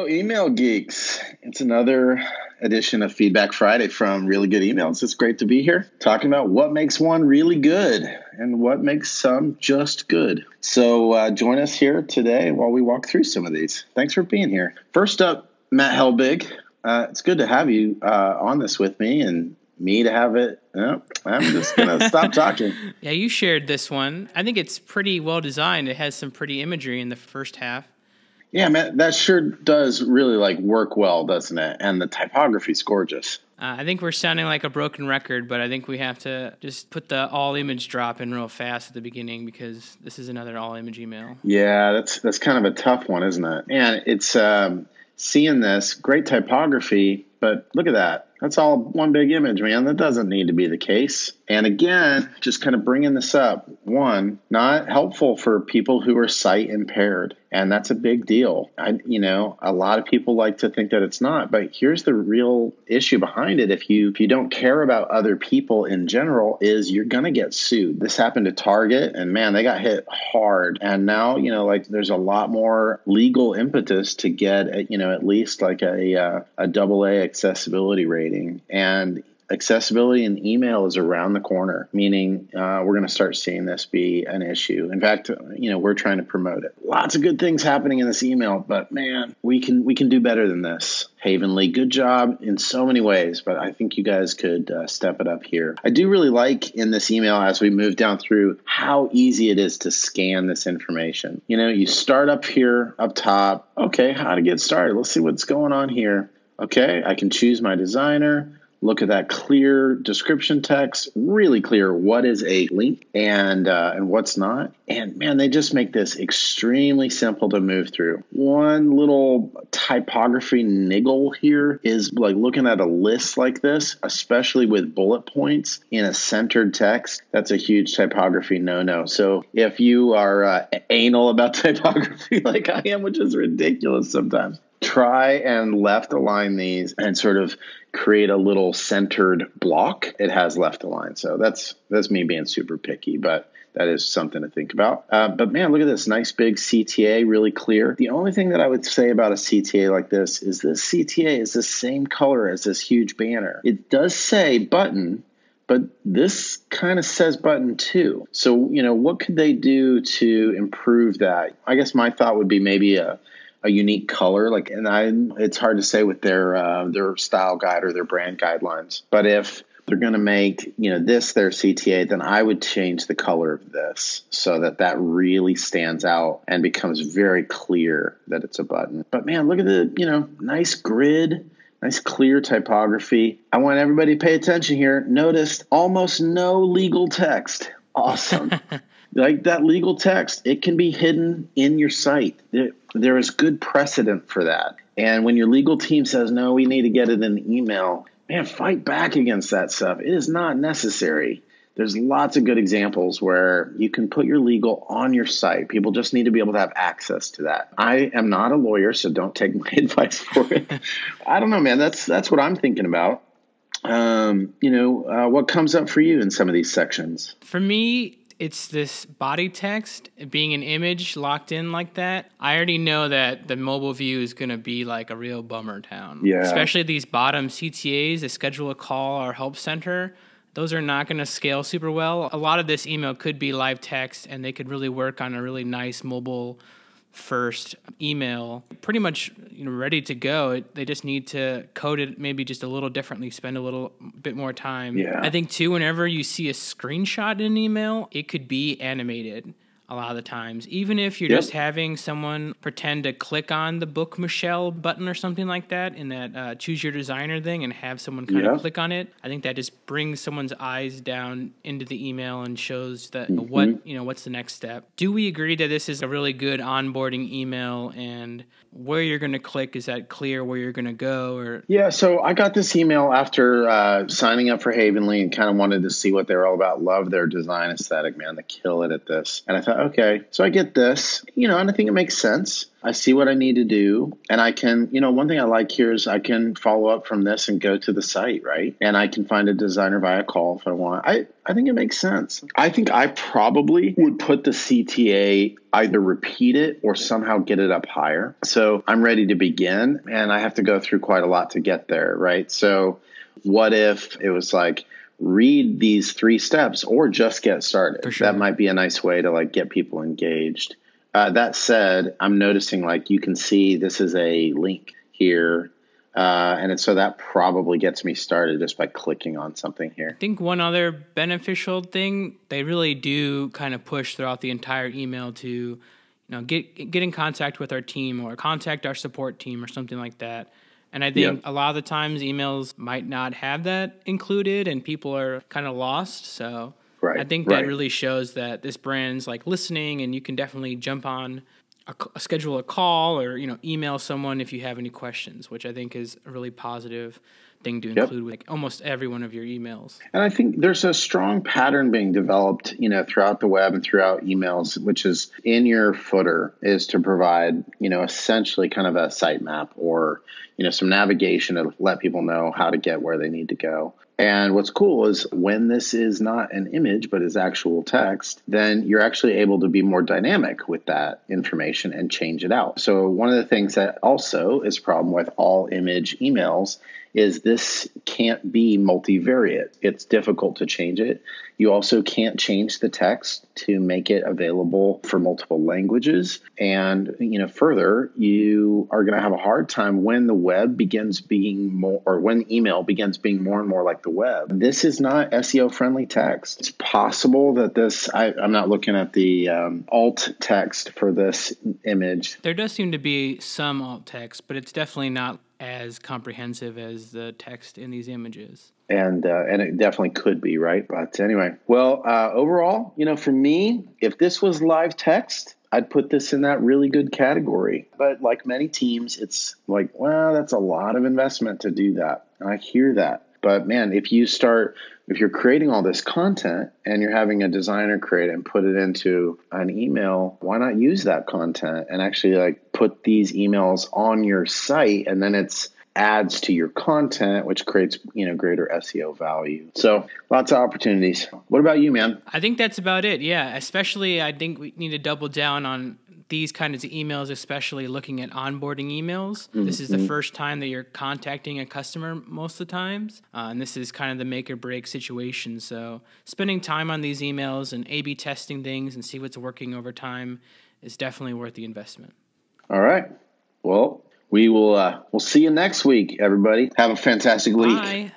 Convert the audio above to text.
email geeks. It's another edition of Feedback Friday from Really Good Emails. It's great to be here talking about what makes one really good and what makes some just good. So join us here today while we walk through some of these. Thanks for being here. First up, Matt Helbig. It's good to have you on this with me and me to have it. Oh, I'm just going to stop talking. Yeah, you shared this one. I think it's pretty well designed. It has some pretty imagery in the first half. Yeah, man, that sure does really work well, doesn't it? And the typography's gorgeous. I think we're sounding like a broken record, but I think we have to just put the all image drop in real fast at the beginning because this is another all image email. Yeah, that's kind of a tough one, isn't it? And it's seeing this great typography, but look at that. That's all one big image, man. That doesn't need to be the case. And again, just kind of bringing this up. One, not helpful for people who are sight impaired. And that's a big deal. A lot of people like to think that it's not, but here's the real issue behind it. If you don't care about other people in general, is you're going to get sued. This happened to Target and man, they got hit hard. And now, there's a lot more legal impetus to get, at least like a AA accessibility rating. And accessibility in email is around the corner, meaning we're going to start seeing this be an issue. In fact, we're trying to promote it. Lots of good things happening in this email, but man, we can do better than this. Havenly, good job in so many ways, but I think you guys could step it up here. I do really like in this email as we move down through how easy it is to scan this information. You start up here, up top. Okay, how to get started. Let's see what's going on here. Okay, I can choose my designer. Look at that clear description text, really clear what is a link and what's not. And man, they just make this extremely simple to move through. One little typography niggle here is like looking at a list like this, especially with bullet points in a centered text. That's a huge typography no-no. So if you are anal about typography like I am, which is ridiculous sometimes, try and left align these and sort of create a little centered block. It has left align. So that's me being super picky, but that is something to think about. But man, look at this nice big CTA, really clear. The only thing that I would say about a CTA like this is this CTA is the same color as this huge banner. It does say button, but this kind of says button too. So, what could they do to improve that? I guess my thought would be maybe a unique color, it's hard to say with their style guide or their brand guidelines. But if they're going to make this their CTA, then I would change the color of this so that really stands out and becomes very clear that it's a button. But man, look at the nice grid, nice clear typography. I want everybody to pay attention here. Notice almost no legal text. Awesome. Like that legal text, it can be hidden in your site. There is good precedent for that. And when your legal team says, no, we need to get it in the email, man, fight back against that stuff. It is not necessary. There's lots of good examples where you can put your legal on your site. People just need to be able to have access to that. I am not a lawyer, so don't take my advice for it. I don't know, man. That's what I'm thinking about. What comes up for you in some of these sections? For me, it's this body text being an image locked in like that. I already know that the mobile view is going to be like a real bummer town. Yeah. Especially these bottom CTAs, the schedule a call or help center. Those are not going to scale super well. A lot of this email could be live text, and they could really work on a really nice mobile first email, pretty much ready to go. They just need to code it maybe just a little differently, spend a little bit more time. Yeah. I think too, whenever you see a screenshot in an email, it could be animated a lot of the times. Even if you're just having someone pretend to click on the Book Michelle button or something like that in that choose your designer thing and have someone kind of click on it, I think that just brings someone's eyes down into the email and shows that what's the next step. Do we agree that this is a really good onboarding email, and where you're going to click, is that clear where you're going to go? Or Yeah, so I got this email after signing up for Havenly and kind of wanted to see what they were all about. Love their design aesthetic, man. They kill it at this. And I thought, okay, so I get this, and I think it makes sense. I see what I need to do. And I can, one thing I like here is I can follow up from this and go to the site, right? And I can find a designer via call if I want. I think it makes sense. I think I probably would put the CTA, either repeat it or somehow get it up higher. So I'm ready to begin, and I have to go through quite a lot to get there, right? So what if it was like, read these 3 steps or just get started? For sure. That might be a nice way to get people engaged. That said, I'm noticing you can see this is a link here. And so that probably gets me started just by clicking on something here. I think one other beneficial thing, they really do kind of push throughout the entire email to, get in contact with our team or contact our support team or something like that. And I think a lot of the times emails might not have that included and people are kind of lost. So I think that really shows that this brand's listening, and you can definitely jump on, schedule a call or, email someone if you have any questions, which I think is a really positive thing to include with almost every one of your emails. And I think there's a strong pattern being developed, throughout the web and throughout emails, which is in your footer is to provide, essentially kind of a sitemap or, some navigation to let people know how to get where they need to go. And what's cool is when this is not an image, but is actual text, then you're actually able to be more dynamic with that information and change it out. So one of the things that also is a problem with all image emails is this can't be multivariate. It's difficult to change it. You also can't change the text to make it available for multiple languages. And, further, you are going to have a hard time when the web begins being more, or when email begins being more and more like the web. This is not SEO friendly text. It's possible that this, I'm not looking at the alt text for this image. There does seem to be some alt text, but it's definitely not as comprehensive as the text in these images. And it definitely could be, right? But anyway, well, overall, for me, if this was live text, I'd put this in that really good category. But like many teams, it's that's a lot of investment to do that. And I hear that. But man, if you're creating all this content and you're having a designer create it and put it into an email, why not use that content and actually put these emails on your site, and then it's adds to your content, which creates, greater SEO value. So lots of opportunities. What about you, man? I think that's about it. Yeah. Especially, I think we need to double down on these kinds of emails, especially looking at onboarding emails. Mm-hmm. This is the first time that you're contacting a customer most of the times. And this is kind of the make or break situation. So spending time on these emails and A/B testing things and see what's working over time is definitely worth the investment. All right. Well, we'll see you next week, everybody. Have a fantastic week. Bye.